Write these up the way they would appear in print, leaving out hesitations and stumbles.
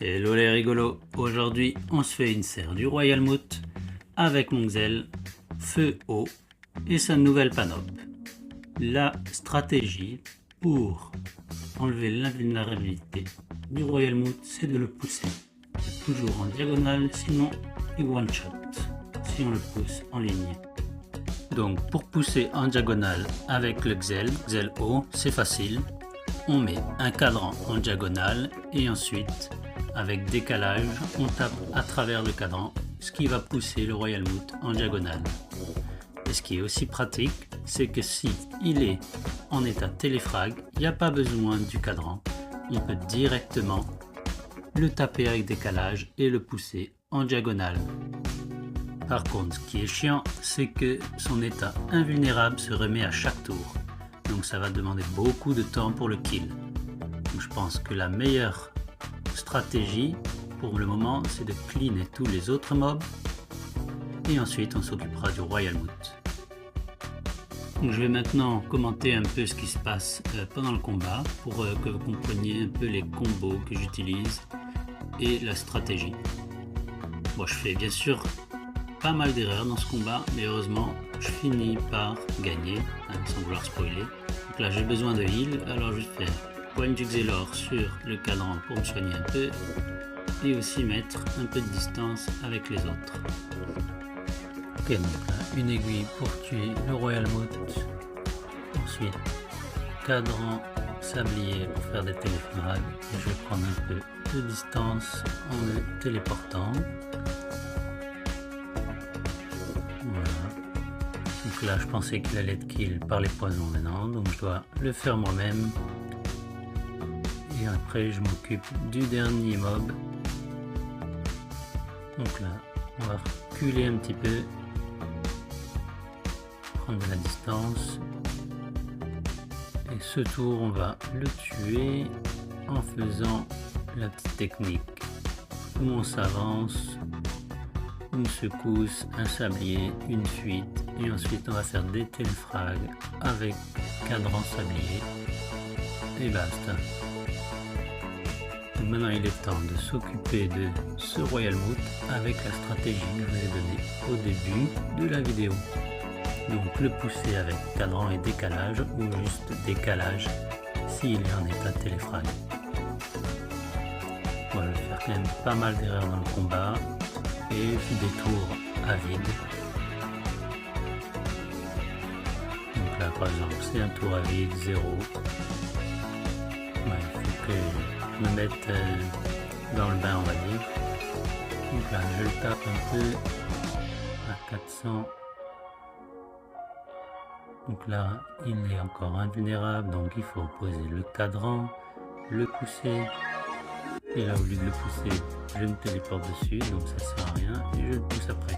Hello les rigolos, aujourd'hui on se fait une serre du Royal Mout avec mon Xel, feu haut et sa nouvelle panope. La stratégie pour enlever l'invulnérabilité du Royal Mout, c'est de le pousser toujours en diagonale, sinon il one shot si on le pousse en ligne. Donc pour pousser en diagonale avec le Xel haut, c'est facile. On met un cadran en diagonale et ensuite avec décalage on tape à travers le cadran, ce qui va pousser le Royal Mout en diagonale. Et ce qui est aussi pratique, c'est que si il est en état téléfrag, il n'y a pas besoin du cadran, on peut directement le taper avec décalage et le pousser en diagonale. Par contre, ce qui est chiant, c'est que son état invulnérable se remet à chaque tour. Donc ça va demander beaucoup de temps pour le kill. Donc je pense que la meilleure stratégie pour le moment, c'est de cleaner tous les autres mobs. Et ensuite, on s'occupera du Royal Mout. Donc je vais maintenant commenter un peu ce qui se passe pendant le combat pour que vous compreniez un peu les combos que j'utilise et la stratégie. Bon, je fais bien sûr pas mal d'erreurs dans ce combat, mais heureusement je finis par gagner, sans vouloir spoiler. Donc là j'ai besoin de heal, alors je vais faire pointe du Xelor sur le cadran pour me soigner un peu et aussi mettre un peu de distance avec les autres. Ok, donc là une aiguille pour tuer le Royal Mout, ensuite cadran sablier pour faire des téléfrags et je vais prendre un peu de distance en me téléportant. Donc là je pensais qu'il allait être kill par les poisons maintenant, donc je dois le faire moi-même. Et après je m'occupe du dernier mob. Donc là on va reculer un petit peu, prendre de la distance. Et ce tour on va le tuer en faisant la petite technique où on s'avance, une secousse, un sablier, une fuite. Et ensuite on va faire des téléfrags avec cadran sablier et basta. Donc maintenant il est temps de s'occuper de ce Royal Mout avec la stratégie que je vous ai donnée au début de la vidéo. Donc le pousser avec cadran et décalage ou juste décalage s'il est en état téléfrag. Bon, je vais faire quand même pas mal d'erreurs dans le combat et des tours à vide. Donc là par exemple c'est un tour à vide 0. Ouais, il faut que je me mette dans le bain on va dire. Donc là je le tape un peu à 400. Donc là il est encore invulnérable, donc il faut poser le cadran, le pousser. Et là au lieu de le pousser, je me téléporte dessus, donc ça sert à rien et je le pousse après.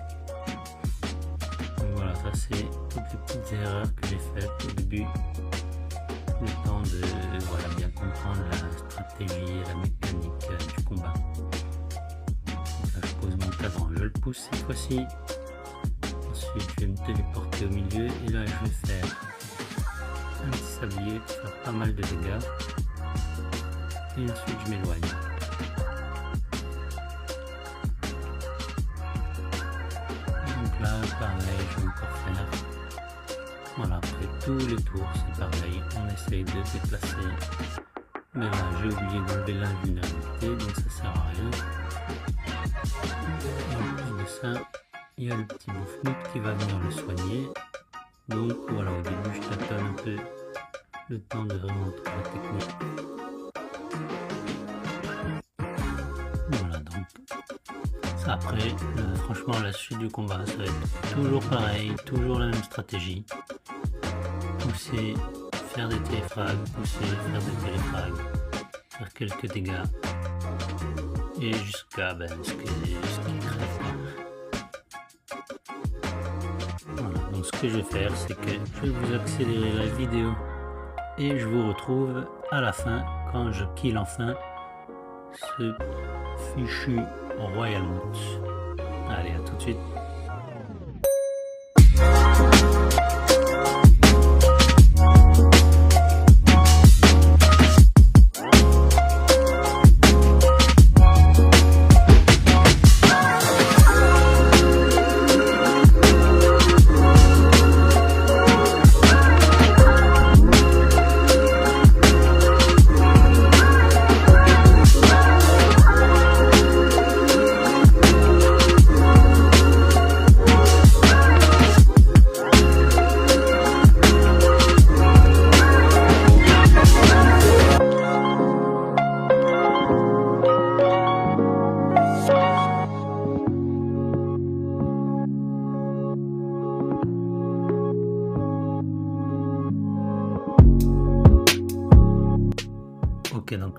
Donc voilà, ça c'est toutes les petites erreurs que j'ai faites au début. Le temps de bien comprendre la stratégie et la mécanique du combat. Donc là je pose mon cadran, je le pousse cette fois-ci. Ensuite je vais me téléporter au milieu et là je vais faire un petit sablier pour faire pas mal de dégâts. Et ensuite je m'éloigne. Donc là pareil je vais encore faire. Voilà, après tous les tours c'est pareil, on essaye de déplacer. Mais là j'ai oublié d'enlever l'invulnérabilité, donc ça sert à rien. Et en plus de ça, il y a le petit Boufmout qui va venir le soigner. Donc voilà, au début je tâtonne un peu le temps de vraiment trouver la technique. Voilà, donc ça après, franchement la suite du combat ça va être toujours pareil, toujours la même stratégie. Pousser, faire des téléfrags, pousser, faire des téléfrags, faire quelques dégâts et jusqu'à ce qu'il crève. Voilà, donc ce que je vais faire c'est que je vais vous accélérer la vidéo et je vous retrouve à la fin quand je kill enfin ce fichu Royal Mout. Allez, à tout de suite.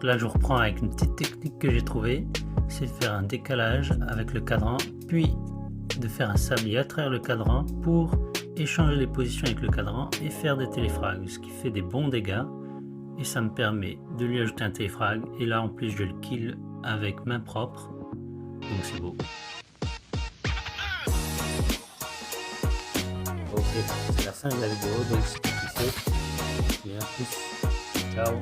Donc là je reprends avec une petite technique que j'ai trouvée, c'est de faire un décalage avec le cadran, puis de faire un sablier à travers le cadran pour échanger les positions avec le cadran et faire des téléfrags, ce qui fait des bons dégâts et ça me permet de lui ajouter un téléfrag et là en plus je le kill avec main propre, donc c'est beau. Ok, c'est la fin de la vidéo, donc c'est compliqué. Et à plus, ciao.